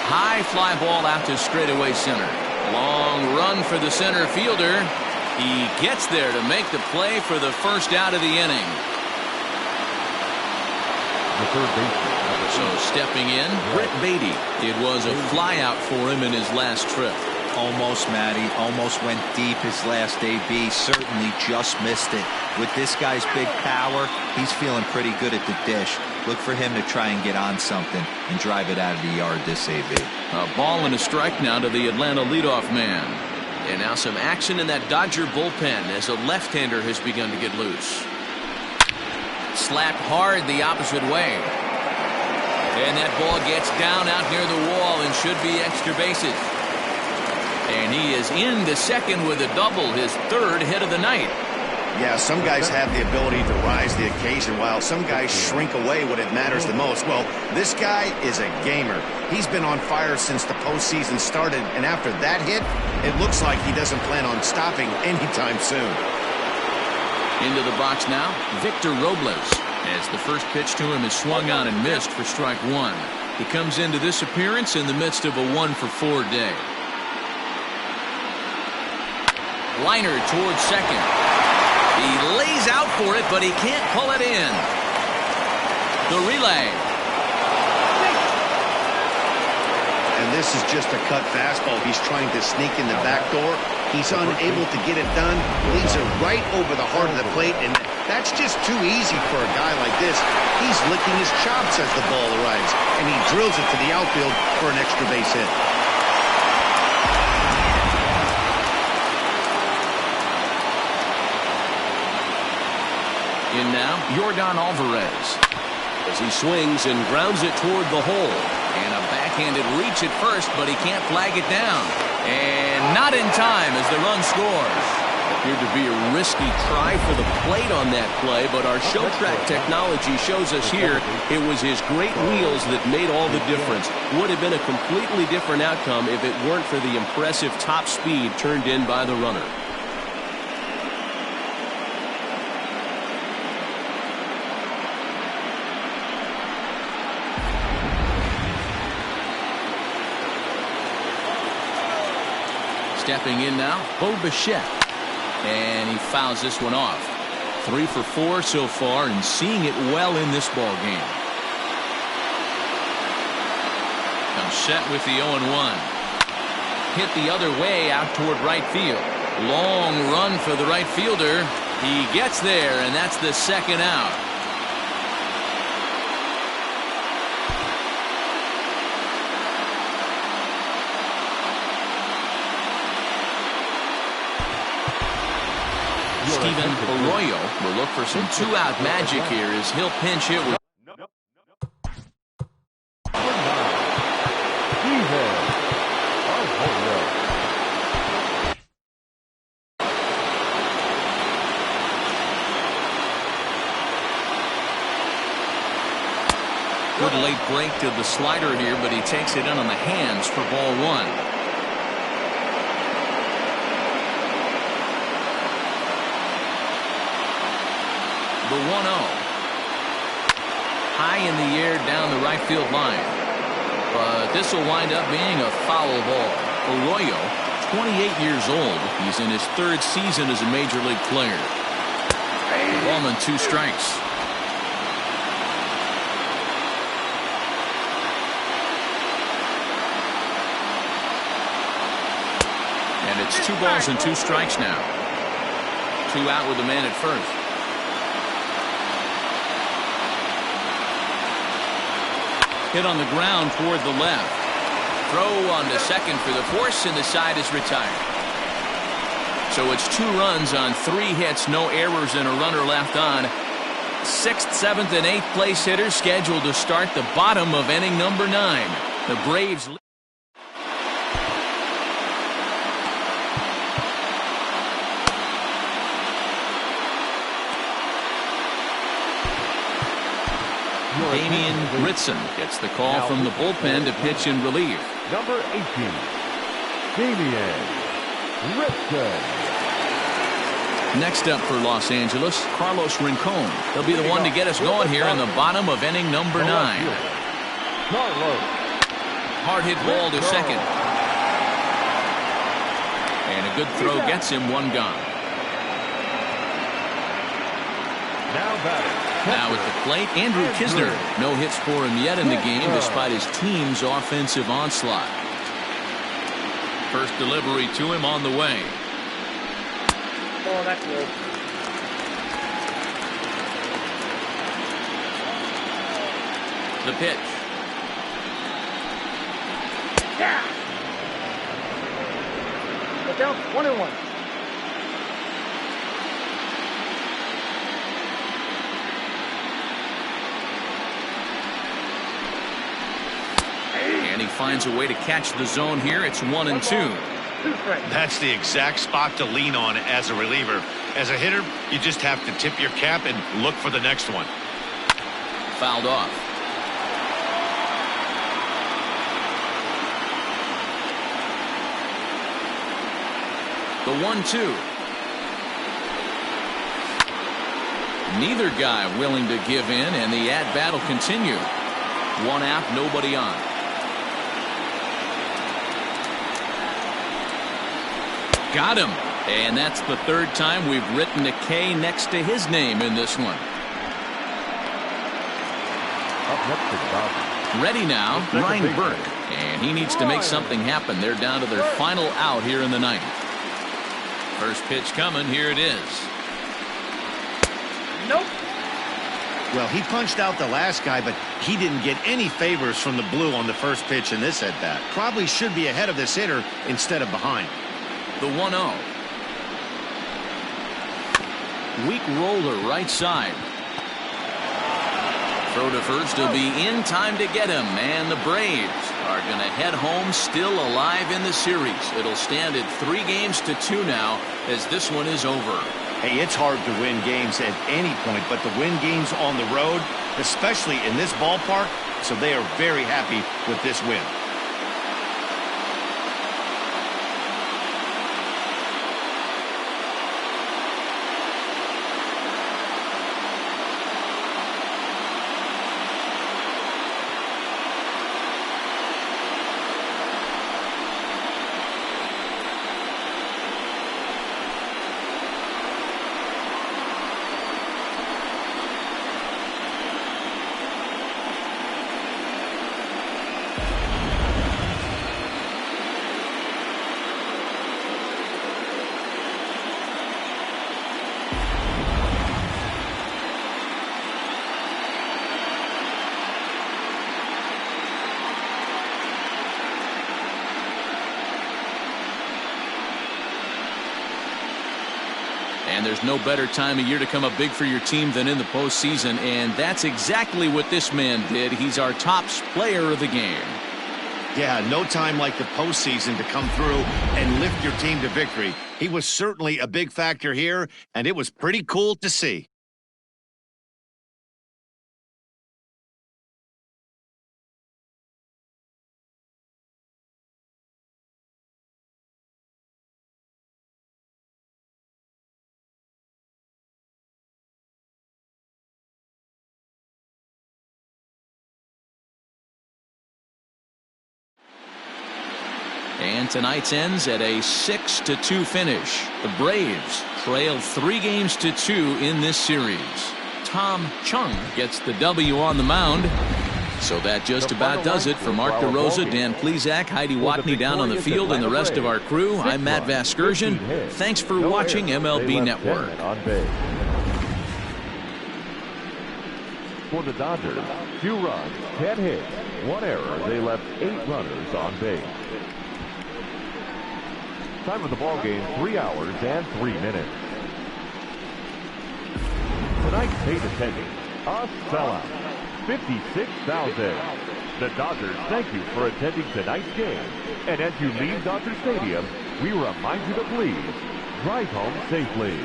A: High fly ball out to straightaway center. Long run for the center fielder. He gets there to make the play for the first out of the inning.
D: The third baseman.
A: So stepping in, Brett Beatty. It was a flyout for him in his last trip.
C: almost, Matty, almost went deep his last AB. Certainly just missed it. With this guy's big power, he's feeling pretty good at the dish. Look for him to try and get on something and drive it out of the yard this AB.
A: A ball and a strike now to the Atlanta leadoff man. And now some action in that Dodger bullpen as a left-hander has begun to get loose. Slapped hard the opposite way. And that ball gets down out near the wall and should be extra bases. And he is into second with a double, his third hit of the night.
B: Yeah, some guys have the ability to rise to the occasion while some guys shrink away when it matters the most. Well, this guy is a gamer. He's been on fire since the postseason started, and after that hit, it looks like he doesn't plan on stopping anytime soon.
A: Into the box now, Victor Robles, as the first pitch to him is swung on and missed for strike one. He comes into this appearance in the midst of a 1-for-4 day. Liner towards second. He lays out for it, but he can't pull it in. The relay.
B: And this is just a cut fastball. He's trying to sneak in the back door. He's unable to get it done. Leaves it right over the heart of the plate, and that's just too easy for a guy like this. He's licking his chops as the ball arrives, and he drills it to the outfield for an extra base hit.
A: In now, Yordan Alvarez. As he swings and grounds it toward the hole. And a backhanded reach at first, but he can't flag it down. And not in time as the run scores. Appeared to be a risky try for the plate on that play, but our show track technology shows us here it was his great wheels that made all the difference. Would have been a completely different outcome if it weren't for the impressive top speed turned in by the runner. Stepping in now, Bo Bichette. And he fouls this one off. 3 for 4 so far and seeing it well in this ball game. Comes set with the 0-1. Hit the other way out toward right field. Long run for the right fielder. He gets there, and that's the second out. Steven Arroyo will look for some two-out magic here as he'll pinch hit with. Good late break to the slider here, but he takes it in on the hands for ball one. The 1-0. High in the air down the right field line. But this will wind up being a foul ball. Arroyo, 28 years old. He's in his third season as a major league player. Ball and 2 strikes. And it's 2 balls and 2 strikes now. 2 out with the man at first. Hit on the ground toward the left. Throw on to second for the force, and the side is retired. So it's 2 runs on 3 hits, no errors, and a runner left on. 6th, 7th, and 8th place hitters scheduled to start the bottom of inning number 9. The Braves. Damian Ritson gets the call from the bullpen to pitch in relief.
D: Number 18, Damian Ritson.
A: Next up for Los Angeles, Carlos Rincon. He'll be the one to get us going here in the bottom of inning number 9. Hard hit ball to second. And a good throw gets him 1 gone.
D: Now batting.
A: Now at the plate, Andrew Kisner. No hits for him yet in the game despite his team's offensive onslaught. First delivery to him on the way.
F: Oh, that's good.
A: The pitch.
F: Yeah. Look out, 1-1.
A: And he finds a way to catch the zone here. It's 1-2.
B: That's the exact spot to lean on as a reliever. As a hitter, you just have to tip your cap and look for the next one.
A: Fouled off. The 1-2. Neither guy willing to give in, and the at-bat will continue. 1 out, nobody on. Got him. And that's the 3rd time we've written a K next to his name in this one.
D: Up next is Bob.
A: Ready now, Ryan Burke. And he needs to make something happen. They're down to their final out here in the 9th. First pitch coming. Here it is.
F: Nope.
B: Well, he punched out the last guy, but he didn't get any favors from the blue on the first pitch in this at-bat. Probably should be ahead of this hitter instead of behind.
A: The 1-0. Weak roller right side. Throw to first will be in time to get him, and the Braves are going to head home still alive in the series. It'll stand at 3-2 now as this one is over.
B: Hey, it's hard to win games at any point, but to win games on the road, especially in this ballpark, so they are very happy with this win.
A: And there's no better time of year to come up big for your team than in the postseason, and that's exactly what this man did. He's our top player of the game.
B: Yeah, no time like the postseason to come through and lift your team to victory. He was certainly a big factor here, and it was pretty cool to see.
A: And tonight's ends at a 6-2 finish. The Braves trail 3-2 in this series. Tom Chung gets the W on the mound. So that just about does it. For Mark DeRosa, Dan Plesac, Heidi Watney down on the field, and the rest of our crew, I'm Matt Vasgersian. Thanks for watching MLB Network.
D: For the Dodgers, 2 runs, 10 hits, 1 error. They left 8 runners on base. Time of the ball game, 3 hours and 3 minutes. Tonight's paid attendance, a sellout, 56,000. The Dodgers thank you for attending tonight's game. And as you leave Dodger Stadium, we remind you to please drive home safely.